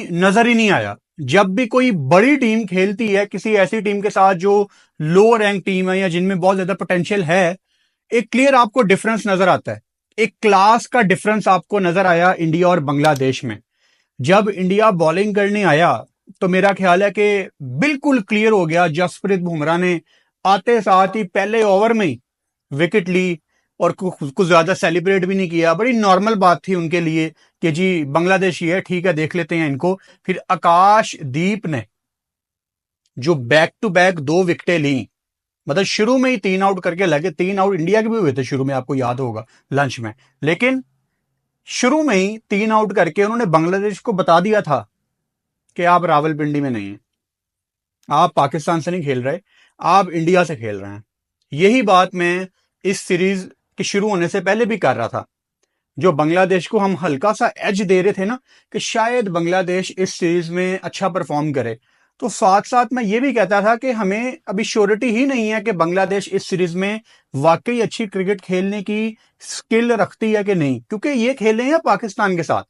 नजर ही नहीं आया। जब भी कोई बड़ी टीम खेलती है किसी ऐसी टीम के साथ जो लो रैंक टीम है या जिनमें बहुत ज्यादा पोटेंशियल है, एक क्लियर आपको डिफरेंस नजर आता है। एक क्लास का डिफरेंस आपको नजर आया इंडिया और बांग्लादेश में। जब इंडिया बॉलिंग करने आया तो मेरा ख्याल है कि बिल्कुल क्लियर हो गया, जसप्रीत बुमराह ने आते साथ ही पहले ओवर में ही विकेट ली और कुछ ज्यादा सेलिब्रेट भी नहीं किया। बड़ी नॉर्मल बात थी उनके लिए कि जी बांग्लादेशी है, ठीक है, देख लेते हैं इनको। फिर आकाशदीप ने जो बैक टू बैक 2 विकेटें ली, मतलब शुरू में ही 3 आउट करके लगे। 3 आउट इंडिया के भी हुए थे शुरू में, आपको याद होगा लंच में, लेकिन शुरू में ही 3 आउट करके उन्होंने बांग्लादेश को बता दिया था कि आप रावलपिंडी में नहीं है, आप पाकिस्तान से नहीं खेल रहे, आप इंडिया से खेल रहे हैं। यही बात मैं इस सीरीज के शुरू होने से पहले भी कर रहा था। जो बांग्लादेश को हम हल्का सा एज दे रहे थे ना कि शायद बांग्लादेश इस सीरीज में अच्छा परफॉर्म करे, तो साथ साथ मैं ये भी कहता था कि हमें अभी श्योरिटी ही नहीं है कि बांग्लादेश इस सीरीज में वाकई अच्छी क्रिकेट खेलने की स्किल रखती है कि नहीं, क्योंकि ये खेले हैं पाकिस्तान के साथ।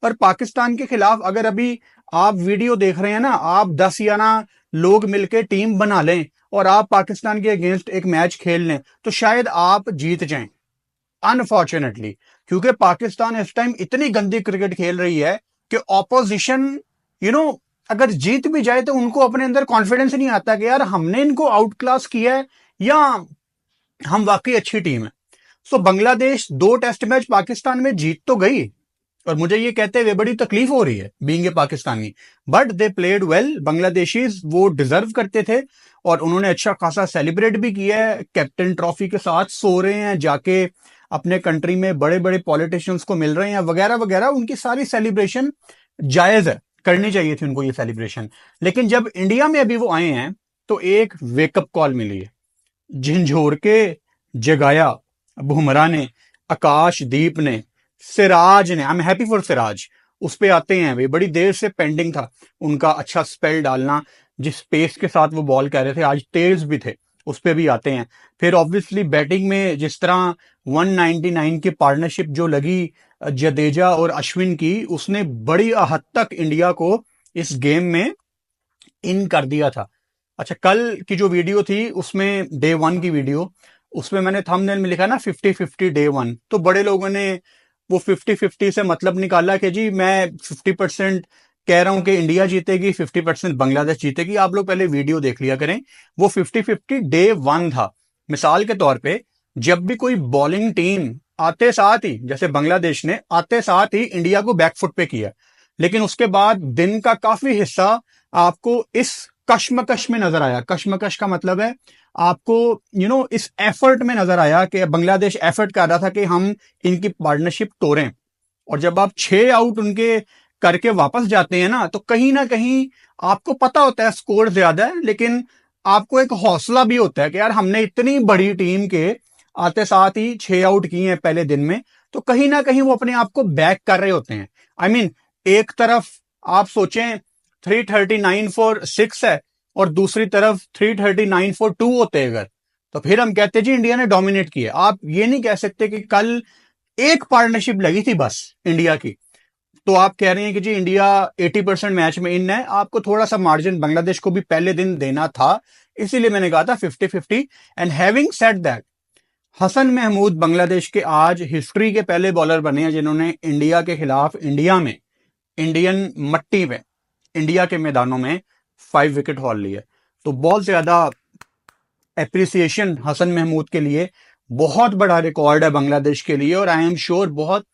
और पाकिस्तान के खिलाफ अगर अभी आप वीडियो देख रहे हैं ना, आप 10 या ना लोग मिलकर टीम बना लें और आप पाकिस्तान के अगेंस्ट एक मैच खेल लें तो शायद आप जीत जाएं, अनफॉर्चुनेटली। क्योंकि पाकिस्तान इस टाइम इतनी गंदी क्रिकेट खेल रही है कि ऑपोजिशन अगर जीत भी जाए तो उनको अपने अंदर कॉन्फिडेंस नहीं आता कि यार हमने इनको आउट क्लास किया है या हम वाकई अच्छी टीम है। सो बांग्लादेश 2 टेस्ट मैच पाकिस्तान में जीत तो गई और मुझे ये कहते हुए बड़ी तकलीफ हो रही है being a Pakistani, but they played well. Bangladeshis वो डिजर्व करते थे और उन्होंने अच्छा खासा सेलिब्रेट भी किया है, कैप्टन ट्रॉफी के साथ सो रहे हैं जाके, अपने कंट्री में बड़े बड़े पॉलिटिशियंस को मिल रहे हैं वगैरह वगैरह। उनकी सारी सेलिब्रेशन जायज है, करनी चाहिए थी उनको ये सेलिब्रेशन। लेकिन जब इंडिया में अभी वो आए हैं तो एक वेकअप कॉल मिली है, झंझोर के जगाया बुमराह ने, आकाशदीप ने, सिराज ने। I am happy for Siraj. उस पे आते हैं, भाई बड़ी देर से पेंडिंग था उनका अच्छा स्पेल डालना, जिस पेस के साथ वो बॉल कर रहे थे, आज तेज भी थे, उस पे भी आते हैं। फिर ऑब्वियसली बैटिंग में जिस तरह 199 की पार्टनरशिप जो लगी जडेजा और अश्विन की, उसने बड़ी हद तक इंडिया को इस गेम में इन कर दिया था। अच्छा, कल की जो वीडियो थी उसमें डे 1 की वीडियो, उसमें मैंने थंबनेल में लिखा ना 50-50 डे 1, तो बड़े लोगों ने वो 50-50 से मतलब निकाला कि जी मैं 50% कह रहा हूं कि इंडिया जीतेगी, 50% बांग्लादेश जीतेगी। आप लोग पहले वीडियो देख लिया करें। वो 50-50 डे 1 था। मिसाल के तौर पे जब भी कोई बॉलिंग टीम आते साथ ही, जैसे बांग्लादेश ने आते साथ ही इंडिया को बैकफुट पे किया, लेकिन उसके बाद दिन का काफी हिस्सा आपको इस कश्मकश में नजर आया। कश्मकश का मतलब है आपको इस एफर्ट में नजर आया कि बांग्लादेश एफर्ट कर रहा था कि हम इनकी पार्टनरशिप तोड़ें। और जब आप 6 आउट उनके करके वापस जाते हैं ना, तो कहीं ना कहीं आपको पता होता है स्कोर ज्यादा है, लेकिन आपको एक हौसला भी होता है कि यार हमने इतनी बड़ी टीम के आते साथ ही 6 आउट किए हैं पहले दिन में, तो कहीं ना कहीं वो अपने आप को बैक कर रहे होते हैं। आई मीन एक तरफ आप सोचें 339 फॉर 6 है और दूसरी तरफ 339 फॉर 2 होते अगर, तो फिर हम कहते जी इंडिया ने डोमिनेट किया। आप ये नहीं कह सकते कि कल एक पार्टनरशिप लगी थी बस इंडिया की, तो आप कह रहे हैं कि जी इंडिया 80% मैच में इन है। आपको थोड़ा सा मार्जिन बांग्लादेश को भी पहले दिन देना था, इसीलिए मैंने कहा था 50-50। And having said that, Hasan Mahmud Bangladesh के आज हिस्ट्री के पहले बॉलर बने हैं जिन्होंने इंडिया के खिलाफ इंडिया में, इंडियन मट्टी में, इंडिया के मैदानों में 5 विकेट हॉल लिए। तो बहुत ज्यादा एप्रिसिएशन हसन महमूद के लिए, बहुत बड़ा रिकॉर्ड है बांग्लादेश के लिए, और आई एम श्योर बहुत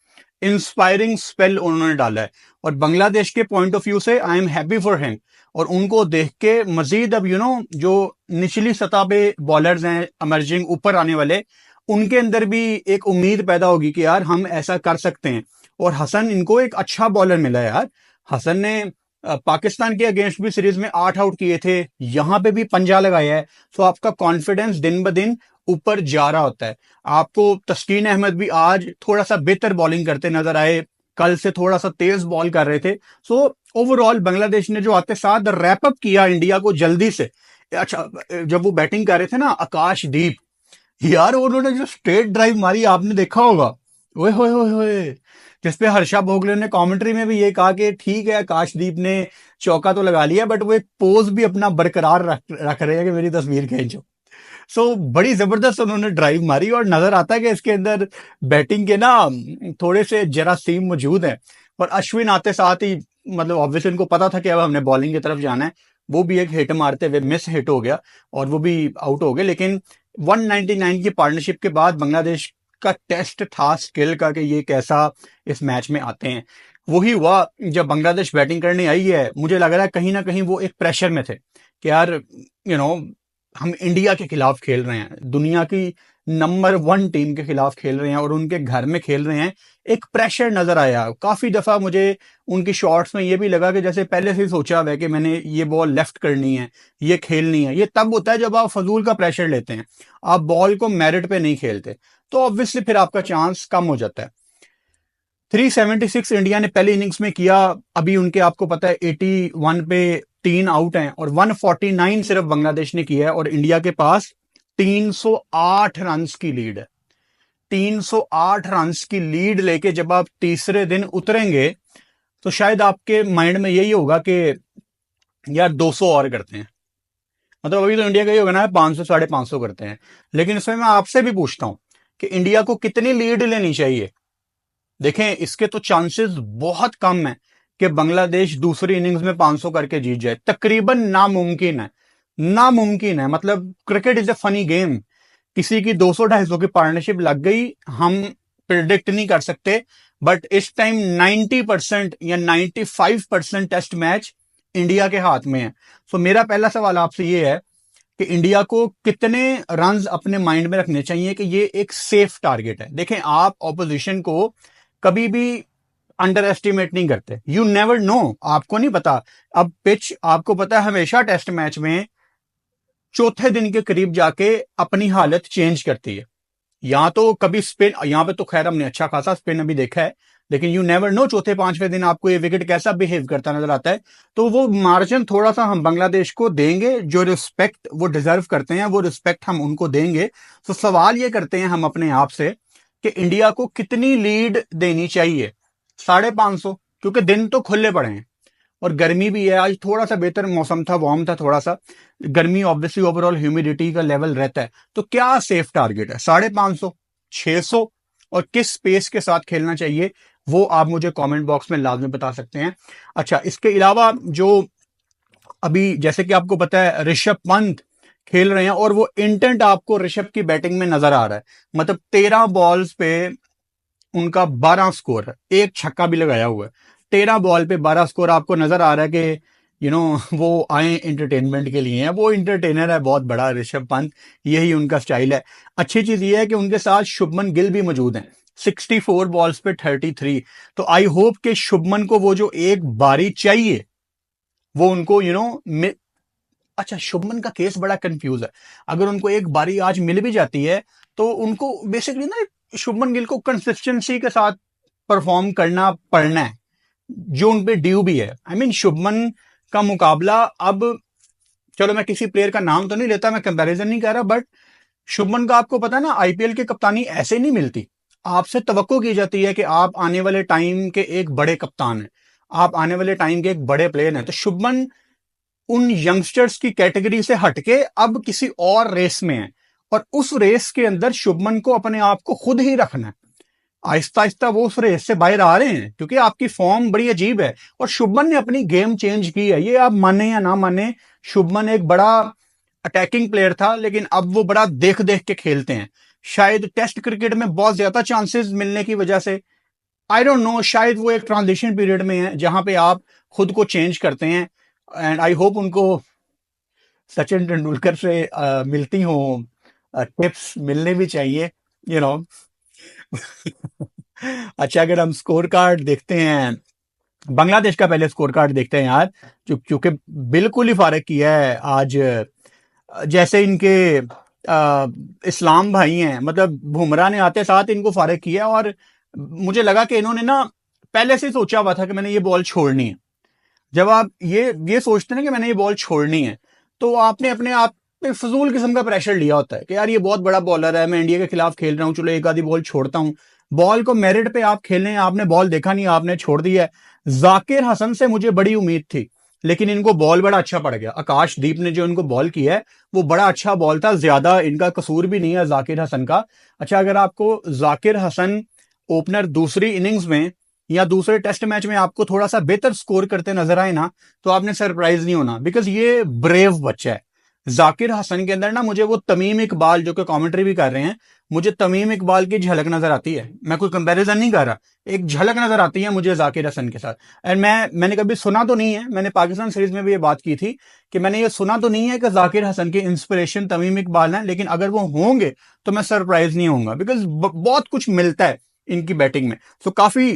इंस्पायरिंग स्पेल उन्होंने डाला है। और बांग्लादेश के पॉइंट ऑफ व्यू से I am happy for him. और उनको देख के मजीद अब जो निचली सतह पे बॉलर्स हैं अमर्जिंग ऊपर आने वाले, उनके अंदर भी एक उम्मीद पैदा होगी कि यार हम ऐसा कर सकते हैं। और हसन इनको एक अच्छा बॉलर मिला है यार। हसन ने पाकिस्तान के अगेंस्ट भी सीरीज में 8 आउट किए थे, यहां पे भी पंजा लगाया है। सो आपका कॉन्फिडेंस दिन ब दिन ऊपर जा रहा होता है। आपको तस्कीन अहमद भी आज थोड़ा सा बेहतर बॉलिंग करते नजर आए, कल से थोड़ा सा तेज बॉल कर रहे थे। सो ओवरऑल बांग्लादेश ने जो आते साथ रैप अप किया इंडिया को जल्दी से। अच्छा, जब वो बैटिंग कर रहे थे ना आकाशदीप, यार उन्होंने जो स्ट्रेट ड्राइव मारी आपने देखा होगा, ओए होए होए होए, जिसपे हर्षा भोगले ने कमेंट्री में भी ये कहा कि ठीक है आकाशदीप ने चौका तो लगा लिया, बट वो एक पोज भी अपना बरकरार रख रहे हैं कि मेरी तस्वीर खींचो। सो बड़ी जबरदस्त उन्होंने ड्राइव मारी, और नजर आता है कि इसके अंदर बैटिंग के ना थोड़े से जरासीम मौजूद हैं। और अश्विन आते साथ ही मतलब ऑब्वियसली उनको पता था कि अब हमने बॉलिंग की तरफ जाना है, वो भी एक हिट मारते हुए मिस हिट हो गया और वो भी आउट हो गए। लेकिन 199 की पार्टनरशिप के बाद बांग्लादेश का टेस्ट था स्किल का कि ये कैसा इस मैच में आते हैं। वही हुआ जब बांग्लादेश बैटिंग करने आई है, मुझे लग रहा है कहीं ना कहीं वो एक प्रेशर में थे कि यार हम इंडिया के खिलाफ खेल रहे हैं, दुनिया की नंबर 1 टीम के खिलाफ खेल रहे हैं और उनके घर में खेल रहे हैं। एक प्रेशर नजर आया काफी दफा मुझे उनकी शॉट्स में। ये भी लगा कि जैसे पहले से सोचा हुआ है कि मैंने ये बॉल लेफ्ट करनी है, ये खेलनी है। ये तब होता है जब आप फजूल का प्रेशर लेते हैं, आप बॉल को मेरिट पे नहीं खेलते, तो ऑब्वियसली फिर आपका चांस कम हो जाता है। 376 इंडिया ने पहली इनिंग्स में किया। अभी उनके आपको पता है 81 पे 3 आउट हैं, और 149 सिर्फ बांग्लादेश ने किया है, और इंडिया के पास 308 रन की लीड है। 308 रन की लीड लेके जब आप तीसरे दिन उतरेंगे तो शायद आपके माइंड में यही होगा कि यार 200 और करते हैं। मतलब अभी तो इंडिया का ही होगा ना 500 550 करते हैं। लेकिन इसमें मैं आपसे भी पूछता हूं कि इंडिया को कितनी लीड लेनी चाहिए। देखें, इसके तो चांसेस बहुत कम है कि बांग्लादेश दूसरी इनिंग्स में 500 करके जीत जाए। तकरीबन नामुमकिन है, नामुमकिन है। मतलब cricket is a funny game. किसी की 200-250 की पार्टनरशिप लग गई, हम प्रिडिक्ट नहीं कर सकते। बट इस टाइम 90% या 95% टेस्ट मैच इंडिया के हाथ में है। तो मेरा पहला सवाल आपसे ये है कि इंडिया को कितने रन्स अपने माइंड में रखने चाहिए कि ये एक सेफ टारगेट है। देखें, आप ऑपोजिशन को कभी भी अंडर एस्टिमेट नहीं करते। यू नेवर नो, आपको नहीं पता। अब पिच आपको पता है हमेशा टेस्ट मैच में चौथे दिन के करीब जाके अपनी हालत चेंज करती है। यहां तो कभी स्पिन, यहां पे तो खैर हमने अच्छा खासा स्पिन अभी देखा है, लेकिन यू नेवर नो चौथे पांचवें दिन आपको ये विकेट कैसा बिहेव करता नजर आता है। तो वो मार्जिन थोड़ा सा हम बांग्लादेश को देंगे, जो रिस्पेक्ट वो डिजर्व करते हैं वो रिस्पेक्ट हम उनको देंगे। तो सवाल ये करते हैं हम अपने आप से कि इंडिया को कितनी लीड देनी चाहिए। 550, क्योंकि दिन तो खुले पड़े हैं और गर्मी भी है। आज थोड़ा सा बेहतर मौसम था, वार्म था थोड़ा सा। गर्मी ऑब्वियसली ओवरऑल ह्यूमिडिटी का लेवल रहता है। तो क्या सेफ टारगेट है, 550, 600, और किस स्पेस के साथ खेलना चाहिए वो आप मुझे कमेंट बॉक्स में लाजमी बता सकते हैं। अच्छा, इसके अलावा जो अभी जैसे कि आपको पता है ऋषभ पंत खेल रहे हैं, और वो इंटेंट आपको ऋषभ की बैटिंग में नजर आ रहा है। मतलब 13 बॉल्स पे उनका 12 स्कोर है, एक छक्का भी लगाया हुआ है। 13 बॉल पे 12 स्कोर आपको नजर आ रहा है कि वो आए एंटरटेनमेंट के लिए हैं। वो इंटरटेनर है बहुत बड़ा ऋषभ पंत, यही उनका स्टाइल है। अच्छी चीज ये है कि उनके साथ शुभमन गिल भी मौजूद हैं, 64 बॉल्स पे 33। तो आई होप कि शुभमन को वो जो एक बारी चाहिए वो उनको अच्छा, शुभमन का केस बड़ा कंफ्यूज है। अगर उनको एक बारी आज मिल भी जाती है तो उनको बेसिकली ना शुभमन गिल को कंसिस्टेंसी के साथ परफॉर्म करना पड़ना है, जो उन पे ड्यू भी है। आई मीन शुभमन का मुकाबला अब, चलो मैं किसी प्लेयर का नाम तो नहीं लेता, मैं कंपैरिजन नहीं कर रहा, बट शुभमन का आपको पता है ना आईपीएल की कप्तानी ऐसे नहीं मिलती। आपसे तवक्को की जाती है कि आप आने वाले टाइम के एक बड़े कप्तान हैं, आप आने वाले टाइम के एक बड़े प्लेयर हैं। तो शुभमन उन यंगस्टर्स की कैटेगरी से हटके अब किसी और रेस में है, और उस रेस के अंदर शुभमन को अपने आप को खुद ही रखना है। आहिस्ता आहिस्ता वो उस रेस से बाहर आ रहे हैं, क्योंकि आपकी फॉर्म बड़ी अजीब है और शुभमन ने अपनी गेम चेंज की है। ये आप माने या ना माने, शुभमन एक बड़ा अटैकिंग प्लेयर था, लेकिन अब वो बड़ा देख देख के खेलते हैं। शायद टेस्ट क्रिकेट में बहुत ज्यादा चांसेस मिलने की वजह से, आई डोंट नो, शायद वो एक ट्रांजिशन पीरियड में है जहां पे आप खुद को चेंज करते हैं। एंड आई होप उनको सचिन तेंदुलकर से मिलती हो टिप्स, मिलने भी चाहिए यू नो अच्छा, अगर हम स्कोर कार्ड देखते हैं, बांग्लादेश का पहले स्कोर कार्ड देखते हैं यार, क्योंकि बिल्कुल ही फारक किया है आज। जैसे इनके इस्लाम भाई हैं, मतलब बुमराह ने आते साथ इनको फारक किया, और मुझे लगा कि इन्होंने ना पहले से सोचा हुआ था कि मैंने ये बॉल छोड़नी है। जब आप ये सोचते हैं ना कि मैंने ये बॉल छोड़नी है, तो आपने अपने आप पे फजूल किस्म का प्रेशर लिया होता है कि यार ये बहुत बड़ा बॉलर है, मैं इंडिया के खिलाफ खेल रहा हूं, चलो एक आधी बॉल छोड़ता हूं। बॉल को मेरिट पे आप खेलें, आपने बॉल देखा नहीं, आपने छोड़ दिया है। जाकिर हसन से मुझे बड़ी उम्मीद थी, लेकिन इनको बॉल बड़ा अच्छा पड़ गया। आकाशदीप ने जो इनको बॉल किया है वो बड़ा अच्छा बॉल था, ज्यादा इनका कसूर भी नहीं है जाकिर हसन का। अच्छा, अगर आपको जाकिर हसन ओपनर दूसरी इनिंग्स में या दूसरे टेस्ट मैच में आपको थोड़ा सा बेहतर स्कोर करते नजर आए ना, तो आपने सरप्राइज नहीं होना, बिकॉज ये ब्रेव बच्चा है। जाकिर हसन के अंदर ना मुझे वो तमीम इकबाल, जो कि कमेंट्री भी कर रहे हैं, मुझे तमीम इकबाल की झलक नजर आती है। मैं कोई कंपैरिजन नहीं कर रहा, एक झलक नजर आती है मुझे जाकिर हसन के साथ। एंड मैंने कभी सुना तो नहीं है, मैंने पाकिस्तान सीरीज में भी ये बात की थी कि मैंने ये सुना तो नहीं है कि जाकिर हसन की इंस्पिरेशन तमीम इकबाल है, लेकिन अगर वो होंगे तो मैं सरप्राइज नहीं होऊंगा, बिकॉज बहुत कुछ मिलता है इनकी बैटिंग में। तो काफी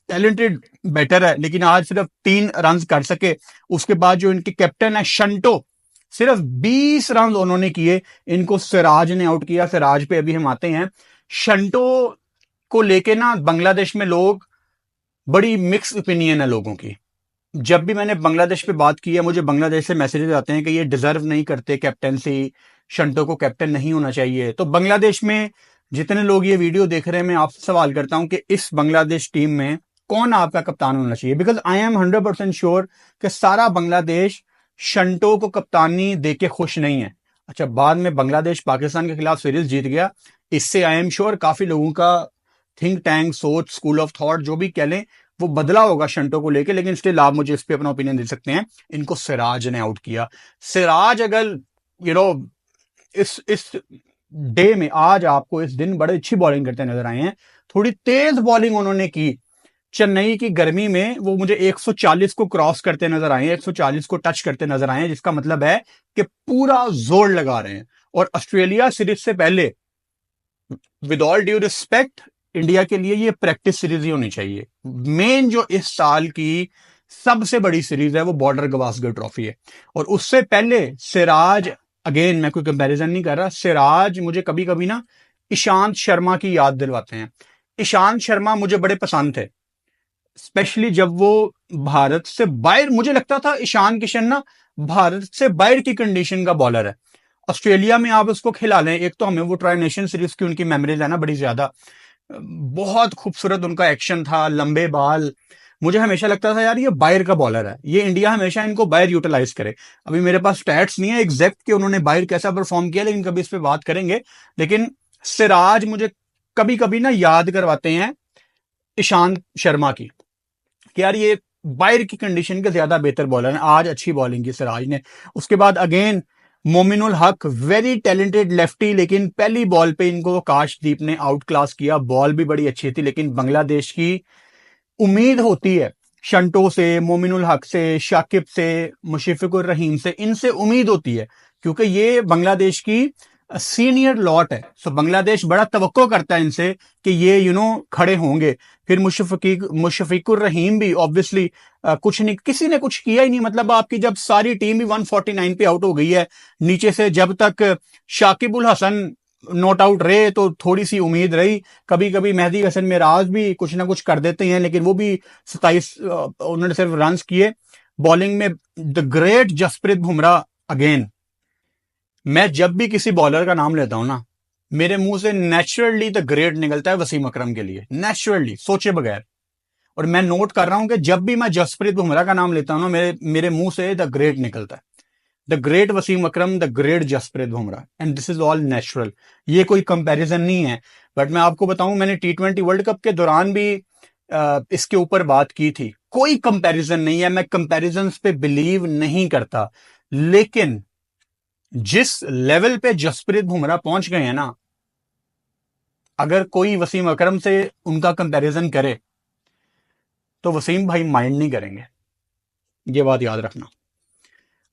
टैलेंटेड बैटर है, लेकिन आज सिर्फ 3 रन कर सके। उसके बाद जो इनके कैप्टन है शंटो, सिर्फ 20 रन उन्होंने किए, इनको सिराज ने आउट किया। सिराज पे अभी हम आते हैं। शंटो को लेके ना बांग्लादेश में लोग, बड़ी मिक्स ओपिनियन है लोगों की। जब भी मैंने बांग्लादेश पे बात की है, मुझे बांग्लादेश से मैसेजेस आते हैं कि ये डिजर्व नहीं करते कैप्टनसी, शंटो को कैप्टन नहीं होना चाहिए। तो बांग्लादेश में जितने लोग ये वीडियो देख रहे हैं, मैं आपसे सवाल करता हूं कि इस बांग्लादेश टीम में कौन आपका कप्तान होना चाहिए? बिकॉज आई एम 100% श्योर कि सारा बांग्लादेश शंटो को कप्तानी देके खुश नहीं है। अच्छा, बाद में बांग्लादेश पाकिस्तान के खिलाफ सीरीज जीत गया, इससे आई एम श्योर काफी लोगों का थिंक टैंक, सोच, स्कूल ऑफ थॉट जो भी कह लें, वो बदला होगा शंटो को लेके। लेकिन स्टिल आप मुझे इस पे अपना ओपिनियन दे सकते हैं। इनको सिराज ने आउट किया। सिराज अगर इस डे में, आज आपको इस दिन बड़े अच्छी बॉलिंग करते नजर आए हैं। थोड़ी तेज बॉलिंग उन्होंने की। चेन्नई की गर्मी में वो मुझे 140 को क्रॉस करते नजर आए हैं, 140 को टच करते नजर आए हैं, जिसका मतलब है कि पूरा जोर लगा रहे हैं। और ऑस्ट्रेलिया सीरीज से पहले, with all due respect, India के लिए ये प्रैक्टिस सीरीज ही होनी चाहिए। मेन जो इस साल की सबसे बड़ी सीरीज है वो बॉर्डर गवास्कर ट्रॉफी है। और उससे पहले सिराज, अगेन मैं कोई कंपैरिजन नहीं कर रहा, सिराज मुझे कभी कभी ना ईशांत शर्मा की याद दिलवाते हैं। ईशांत शर्मा मुझे बड़े पसंद थे, स्पेशली जब वो भारत से बाहर, मुझे लगता था ईशान किशन ना भारत से बाहर की कंडीशन का बॉलर है। ऑस्ट्रेलिया में आप उसको खिला लें, एक तो हमें वो ट्राई नेशन सीरीज की उनकी मेमोरीज है ना बड़ी ज्यादा, बहुत खूबसूरत उनका एक्शन था, लंबे बाल। मुझे हमेशा लगता था यार ये बाहर का बॉलर है, ये इंडिया हमेशा इनको बाहर यूटिलाइज करे। अभी मेरे पास स्टैट्स नहीं है एग्जैक्ट कि उन्होंने बाहर कैसा परफॉर्म किया, लेकिन कभी इस पर बात करेंगे। लेकिन सिराज मुझे कभी कभी ना याद करवाते हैं ईशांत शर्मा की, कि यार ये बाहर की कंडीशन के ज्यादा बेहतर बॉलर है। आज अच्छी बॉलिंग की सिराज ने। उसके बाद अगेन मोमिनुल हक, वेरी टैलेंटेड लेफ्टी, लेकिन पहली बॉल पे इनको आकाशदीप ने आउट क्लास किया। बॉल भी बड़ी अच्छी थी, लेकिन बांग्लादेश की उम्मीद होती है शंटो से, मोमिनुल हक से, शाकिब से, मुशफिकुर रहीम से, इनसे उम्मीद होती है, क्योंकि ये बांग्लादेश की सीनियर लॉट है। सो बांग्लादेश बड़ा तवक्को करता है इनसे कि ये खड़े होंगे। फिर मुशफिकुर रहीम भी ऑब्वियसली कुछ नहीं, किसी ने कुछ किया ही नहीं। मतलब आपकी जब सारी टीम भी 149 पे आउट हो गई है, नीचे से जब तक शाकिबुल हसन नॉट आउट रहे तो थोड़ी सी उम्मीद रही। कभी कभी मेहदी हसन मिराज भी कुछ ना कुछ कर देते हैं, लेकिन वो भी 27 उन्होंने सिर्फ रन किए। बॉलिंग में the great Jasprit Bumrah. Again, मैं जब भी किसी बॉलर का नाम लेता हूं ना, मेरे मुंह से नेचुरली द ग्रेट निकलता है वसीम अकरम के लिए, नेचुरली, सोचे बगैर। और मैं नोट कर रहा हूं कि जब भी मैं जसप्रीत बुमराह का नाम लेता हूं ना, मेरे मुंह से द ग्रेट निकलता है। The great Wasim Akram, the great Jasprit Bumrah, and this is all natural. ये कोई कंपैरिजन नहीं है। बट मैं आपको बताऊं, मैंने T20 वर्ल्ड कप के दौरान भी इसके ऊपर बात की थी। कोई कंपैरिजन नहीं है, मैं कंपैरिजन पे बिलीव नहीं करता। लेकिन जिस लेवल पे जसप्रीत बुमराह पहुंच गए हैं ना, अगर कोई वसीम अकरम से उनका कंपैरिजन करे तो वसीम भाई माइंड नहीं करेंगे, ये बात याद रखना।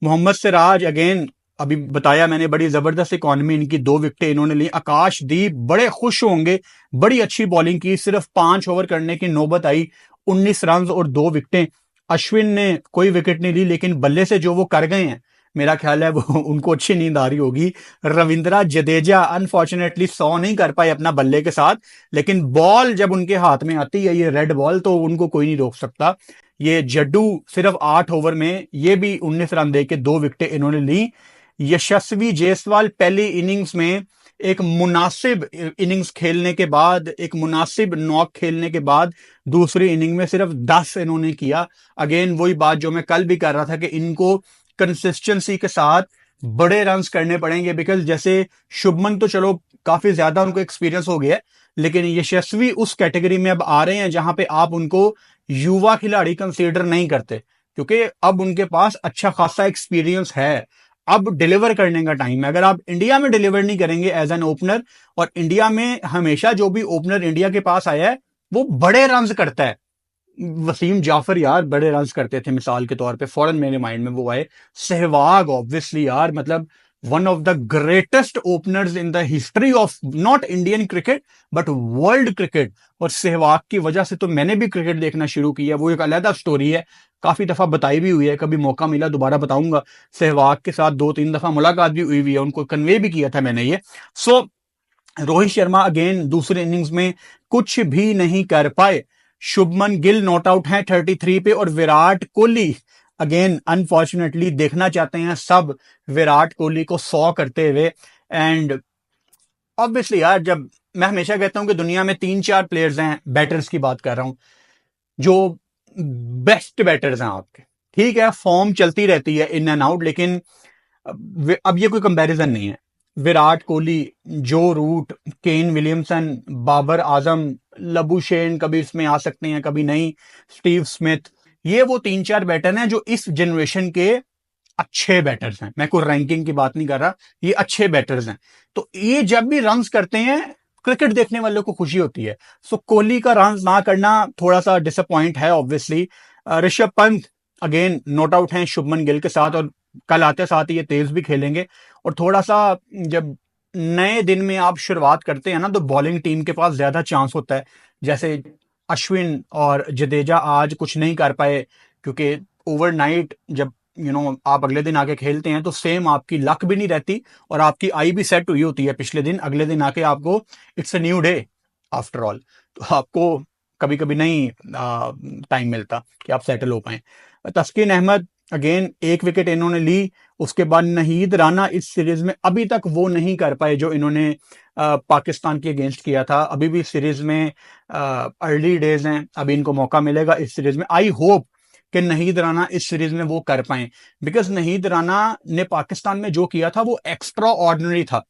मोहम्मद सिराज, अगेन अभी बताया मैंने, बड़ी जबरदस्त इकॉनमी इनकी, 2 विकेटें इन्होंने ली। आकाशदीप बड़े खुश होंगे, बड़ी अच्छी बॉलिंग की, सिर्फ 5 ओवर करने की नौबत आई, 19 रन और 2 विकेटें। अश्विन ने कोई विकेट नहीं ली, लेकिन बल्ले से जो वो कर गए हैं, मेरा ख्याल है वो उनको अच्छी नींद आ रही होगी। रविंद्रा जडेजा अनफॉर्चुनेटली 100 नहीं कर पाए अपना बल्ले के साथ, लेकिन बॉल जब उनके हाथ में आती है, ये रेड बॉल, तो उनको कोई नहीं रोक सकता। ये जड्डू सिर्फ 8 ओवर में ये भी 19 रन देके 2 विकेटें इन्होंने ली। यशस्वी जायसवाल पहली इनिंग्स में एक मुनासिब इनिंग्स खेलने के बाद, एक मुनासिब नॉक खेलने के बाद दूसरी इनिंग में सिर्फ 10 इन्होंने किया। अगेन वही बात जो मैं कल भी कर रहा था कि इनको कंसिस्टेंसी के साथ बड़े रन्स करने पड़ेंगे, बिकॉज जैसे शुभमन तो चलो काफी ज्यादा उनको एक्सपीरियंस हो गया है, लेकिन यशस्वी उस कैटेगरी में अब आ रहे हैं जहां पे आप उनको युवा खिलाड़ी कंसीडर नहीं करते, क्योंकि अब उनके पास अच्छा खासा एक्सपीरियंस है। अब डिलीवर करने का टाइम है। अगर आप इंडिया में डिलीवर नहीं करेंगे एज एन ओपनर, और इंडिया में हमेशा जो भी ओपनर इंडिया के पास आया है वो बड़े रन्स करता है। वसीम जाफर यार बड़े रन्स करते थे मिसाल के तौर पे, फौरन मेरे माइंड में वो आए। सहवाग ऑब्वियसली यार, मतलब one of the greatest openers in the history of not Indian cricket but world cricket. और सहवाग की वजह से तो मैंने भी क्रिकेट देखना शुरू किया, वो एक अलग स्टोरी है, काफी दफा बताई भी हुई है, कभी मौका मिला दोबारा बताऊंगा। सहवाग के साथ 2-3 दफा मुलाकात भी हुई है, उनको कन्वे भी किया था मैंने ये। सो रोहित शर्मा अगेन दूसरे इनिंग्स में कुछ भी नहीं कर पाए। शुभमन गिल नॉट आउट हैं 33 पे, और विराट कोहली अगेन अनफॉर्चुनेटली देखना चाहते हैं सब विराट कोहली को 100 करते हुए। एंड ऑब्वियसली यार, जब मैं हमेशा कहता हूं कि दुनिया में 3-4 प्लेयर्स हैं, बैटर्स की बात कर रहा हूं, जो बेस्ट बैटर्स हैं आपके, ठीक है फॉर्म चलती रहती है इन एंड आउट, लेकिन अब ये कोई कंपैरिजन नहीं है। विराट कोहली, जो root, Kane Williamson, Babar Azam, Labuschagne कभी इसमें आ सकते हैं कभी नहीं, स्टीव स्मिथ, ये वो 3-4 बैटर हैं जो इस जनरेशन के अच्छे बैटर्स हैं। मैं कोई रैंकिंग की बात नहीं कर रहा, ये अच्छे बैटर्स हैं। तो ये जब भी रन्स करते हैं क्रिकेट देखने वालों को खुशी होती है। सो कोहली का रन ना करना थोड़ा सा डिसअपॉइंट है obviously. Rishabh Pant again not out हैं शुभमन गिल के साथ, और कल आते साथ ही ये तेज भी खेलेंगे। और थोड़ा सा जब नए दिन में आप शुरुआत करते हैं ना, तो बॉलिंग टीम के पास ज्यादा चांस होता है। जैसे अश्विन और जडेजा आज कुछ नहीं कर पाए, क्योंकि ओवरनाइट जब आप अगले दिन आके खेलते हैं तो सेम आपकी लक भी नहीं रहती, और आपकी आई भी सेट हुई होती है पिछले दिन, अगले दिन आके आपको it's a new day after all, तो आपको कभी कभी नहीं टाइम मिलता कि आप सेटल हो पाए। तस्किन अहमद अगेन 1 विकेट इन्होंने ली, उसके बाद नहीद राना इस सीरीज में अभी तक वो नहीं कर पाए जो इन्होंने पाकिस्तान के अगेंस्ट किया था। अभी भी सीरीज में अर्ली डेज हैं, अभी इनको मौका मिलेगा इस सीरीज में। आई होप कि नहीद राना इस सीरीज में वो कर पाए, बिकॉज नहीद राना ने पाकिस्तान में जो किया था वो एक्स्ट्रा ऑर्डिनरी था।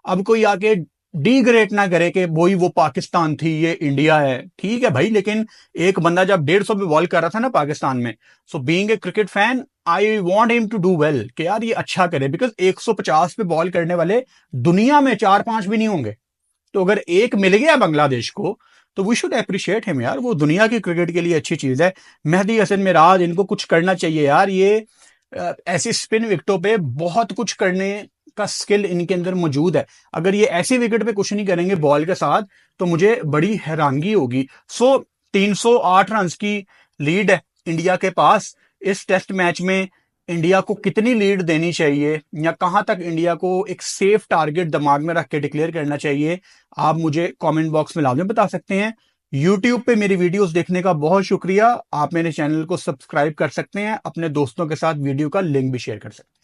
अब कोई आके डीग्रेड ना करे कि वो पाकिस्तान थी ये इंडिया है, ठीक है भाई, लेकिन एक बंदा जब 150 पे बॉल कर रहा था ना पाकिस्तान में, so being a cricket fan I want him to do well, कि यार ये अच्छा करे, बिकॉज 150 पे बॉल करने वाले दुनिया में 4-5 भी नहीं होंगे। तो अगर एक मिल गया बांग्लादेश को तो वी शुड अप्रिशिएट हिम यार, वो दुनिया की क्रिकेट के लिए अच्छी चीज है। मेहदी हसन मिराज, इनको कुछ करना चाहिए यार, ये ऐसी स्पिन विकेटों पे बहुत कुछ करने का स्किल इनके अंदर मौजूद है। अगर ये ऐसी विकेट पे कुछ नहीं करेंगे बॉल के साथ तो मुझे बड़ी हैरानगी होगी। सो 308 रन की लीड है इंडिया के पास। इस टेस्ट मैच में इंडिया को कितनी लीड देनी चाहिए, या कहां तक इंडिया को एक सेफ टारगेट दिमाग में रख के डिक्लेयर करना चाहिए, आप मुझे कमेंट बॉक्स में लाजमी बता सकते हैं। यूट्यूब पे मेरी वीडियोस देखने का बहुत शुक्रिया। आप मेरे चैनल को सब्सक्राइब कर सकते हैं, अपने दोस्तों के साथ वीडियो का लिंक भी शेयर कर सकते हैं।